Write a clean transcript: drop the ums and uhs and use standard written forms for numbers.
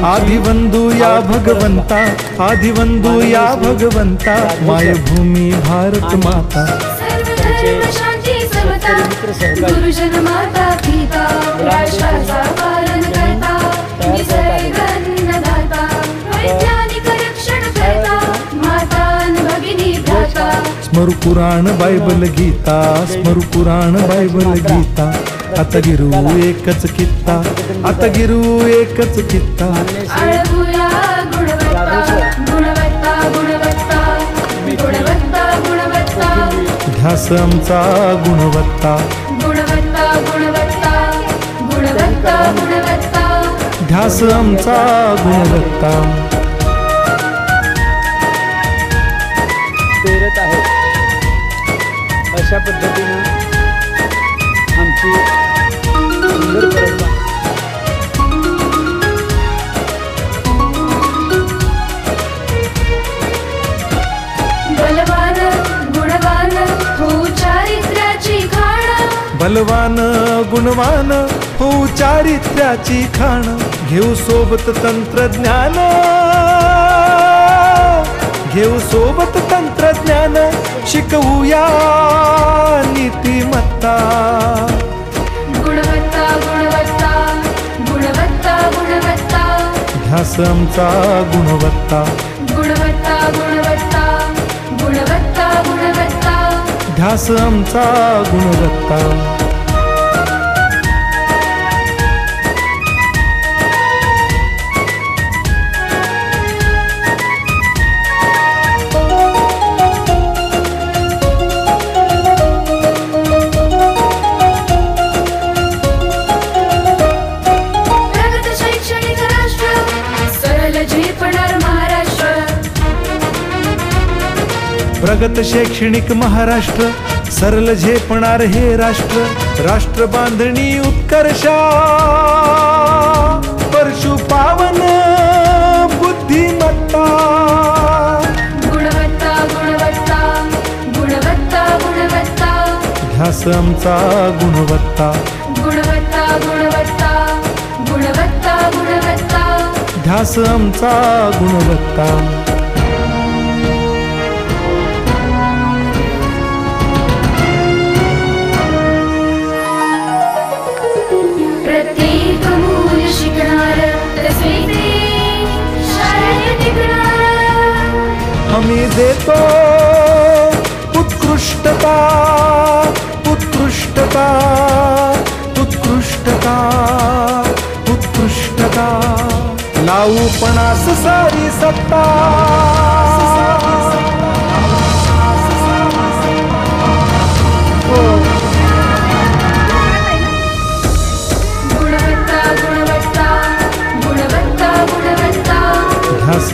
आदिवंदू या भगवंता, आदिवंदू या भगवंता, मायभूमी भारत माता। सर्वधर्म शांती समता, गुरुजन माता पिता, राष्ट्राचा पालन करता, निसर्ग अन्नदाता, वैज्ञानिक रक्षण करता, माता अन भगिनी भ्राता। स्मरू पुराण बायबल गीता, स्मरू पुराण बायबल गीता, आता गिरू एकच कित्ता, आता गिरू एकच कित्ता। आळवूया गुणवत्ता, गुणवत्ता, गुणवत्ता, गुणवत्ता, गुणवत्ता, ध्यास आमचा गुणवत्ता, गुणवत्ता, गुणवत्ता, गुणवत्ता, गुणवत्ता, ध्यास आमचा गुणवत्ता। पेरत आहे अशा पद्धतीनं आमची सुंदर परंपरा। बलवान गुणवान होऊ चारित्र्याची खाण, बलवान गुणवान होऊ चारित्र्याची खाण, घेऊ सोबत तंत्रज्ञान, घेऊ सोबत तंत्रज्ञान, शिकवूया नीतिमत्ता। गुणवत्ता, गुणवत्ता, गुणवत्ता, गुणवत्ता, ध्यास आमचा गुणवत्ता, गुणवत्ता, गुणवत्ता, गुणवत्ता, गुणवत्ता, ध्यास आमचा गुणवत्ता। प्रगत शैक्षणिक राष्ट्र, सरल झेपणार महाराष्ट्र। प्रगत शैक्षणिक महाराष्ट्र, सरल झेपणार हे राष्ट्र, राष्ट्र बांधणी उत्कर्षा, परशु पावन बुद्धिमत्ता। गुणवत्ता, गुणवत्ता, गुणवत्ता, गुणवत्ता, ध्यास आमचा गुणवत्ता, गुणवत्ता, गुणवत्ता, गुणवत्ता, गुणवत्ता, ध्यास आमचा गुणवत्ता। प्रत्येक मूल शिकणार, तसे ते शाळेत टिकणार। हमी देतो उत्कृष्टता, उत्कृष्टता, उत्कृष्टता, उत्कृष्टता, लावू पणास सारी सत्ता।